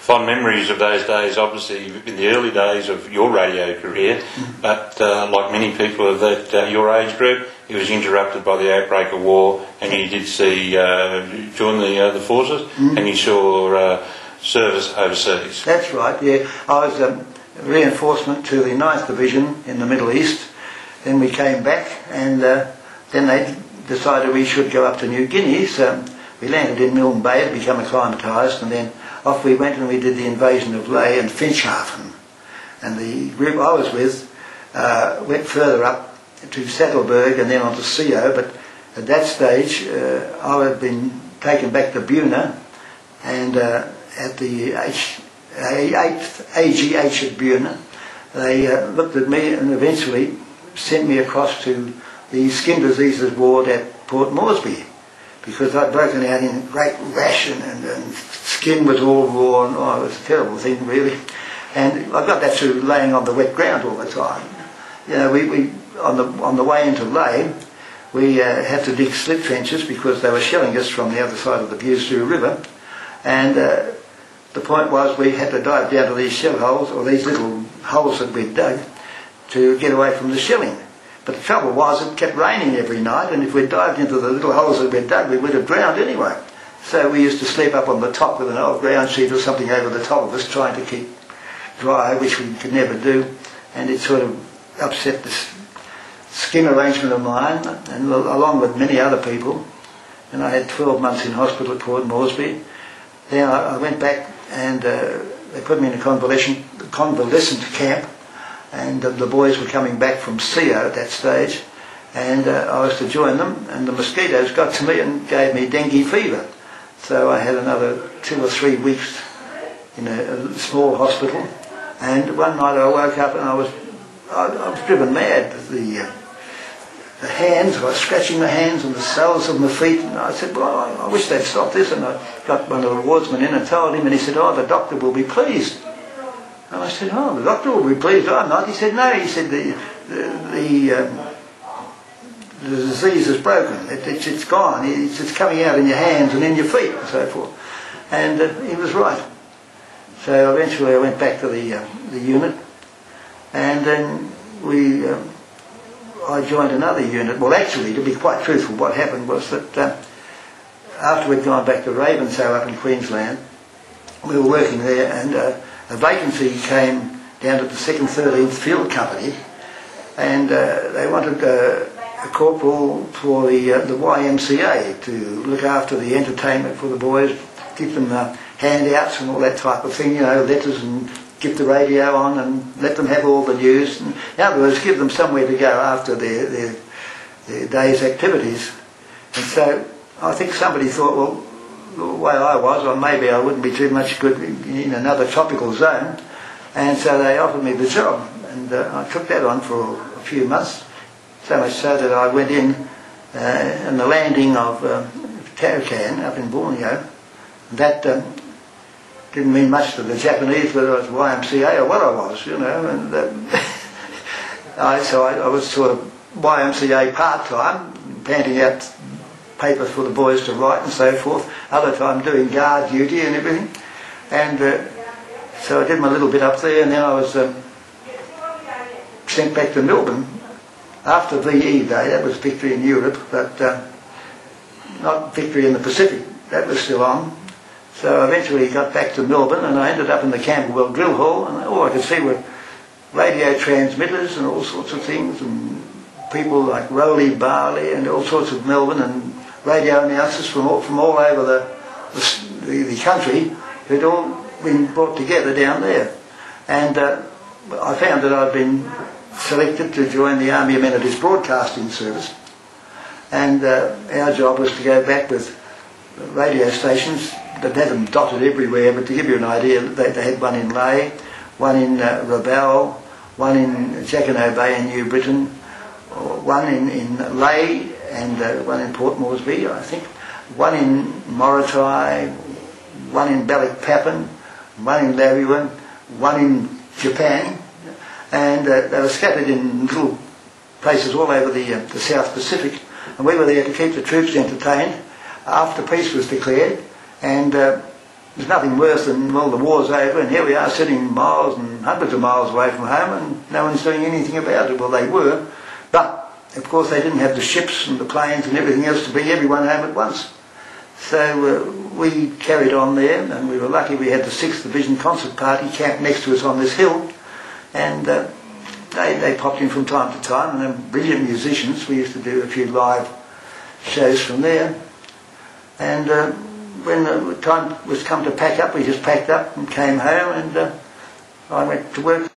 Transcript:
fond memories of those days, obviously in the early days of your radio career, but like many people of that your age group, it was interrupted by the outbreak of war, and you did see join the forces, and you saw service overseas. That's right, yeah. I was a reinforcement to the 9th Division in the Middle East. Then we came back, and then they decided we should go up to New Guinea. So we landed in Milne Bay to become acclimatised, and then off we went and we did the invasion of Lae and Finschhafen. And the group I was with went further up to Saddleburg and then on to CO, but at that stage I had been taken back to Buna, and at the 8th AGH at Buna, they looked at me and eventually sent me across to the skin diseases ward at Port Moresby, because I'd broken out in a great rash and skin was all raw, and it was a terrible thing really. And I got that through laying on the wet ground all the time. You know, we on the way into Lae, we had to dig slip trenches because they were shelling us from the other side of the Bewsdhu River, and the point was we had to dive down to these shell holes, or these little holes that we'd dug, to get away from the shelling. But the trouble was it kept raining every night, and if we'd dived into the little holes that we'd dug, we would have drowned anyway. So we used to sleep up on the top with an old ground sheet or something over the top of us, trying to keep dry, which we could never do, and it sort of upset this skin arrangement of mine, and along with many other people. And I had 12 months in hospital at Port Moresby. Then I went back, and they put me in a convalescent camp, and the boys were coming back from CO at that stage, and I was to join them, and the mosquitoes got to me and gave me dengue fever. So I had another 2 or 3 weeks in a small hospital, and one night I woke up and I was driven mad with the hands. I was scratching my hands and the soles of my feet, and I said, well, I wish they'd stop this. And I got one of the wardsmen in and told him, and he said, oh, the doctor will be pleased. And I said, oh, the doctor will be pleased. I'm not. He said, no. He said, the disease is broken. It's gone. It's coming out in your hands and in your feet and so forth. And he was right. So eventually I went back to the unit, and then I joined another unit. Well, actually, to be quite truthful, what happened was that after we'd gone back to Ravenshoe up in Queensland, we were working there, and a vacancy came down to the 2nd 13th Field Company, and they wanted a corporal for the YMCA to look after the entertainment for the boys, give them handouts and all that type of thing, you know, letters, and get the radio on and let them have all the news. And in other words, give them somewhere to go after their day's activities. And so I think somebody thought, well, the way I was, or maybe I wouldn't be too much good in another tropical zone, and so they offered me the job, and I took that on for a few months, so much so that I went in the landing of Tarakan up in Borneo. That didn't mean much to the Japanese whether I was YMCA or what I was, you know, and so I was sort of YMCA part-time, panting out papers for the boys to write and so forth, other time doing guard duty and everything, and so I did my little bit up there, and then I was sent back to Melbourne after VE Day. That was victory in Europe, but not victory in the Pacific. That was still on. So I eventually got back to Melbourne, and I ended up in the Camberwell Drill Hall, and all I could see were radio transmitters and all sorts of things, and people like Rowley Barley and all sorts of Melbourne, and radio announcers from all over the country who'd all been brought together down there. And I found that I'd been selected to join the Army Amenities Broadcasting Service, and our job was to go back with radio stations that had them dotted everywhere, but to give you an idea, they had one in Lae, one in Rabaul, one in Jacquinot Bay in New Britain, one in Lae, and one in Port Moresby, I think, one in Morotai, one in Balikpapan, one in Labuan, one in Japan, and they were scattered in little places all over the South Pacific, and we were there to keep the troops entertained after peace was declared, and there's nothing worse than, well, the war's over and here we are sitting miles and hundreds of miles away from home and no one's doing anything about it. Well, they were, but of course they didn't have the ships and the planes and everything else to bring everyone home at once. So we carried on there, and we were lucky we had the 6th Division Concert Party camped next to us on this hill, and they popped in from time to time, and they're brilliant musicians. We used to do a few live shows from there. And when the time was come to pack up, we just packed up and came home, and I went to work.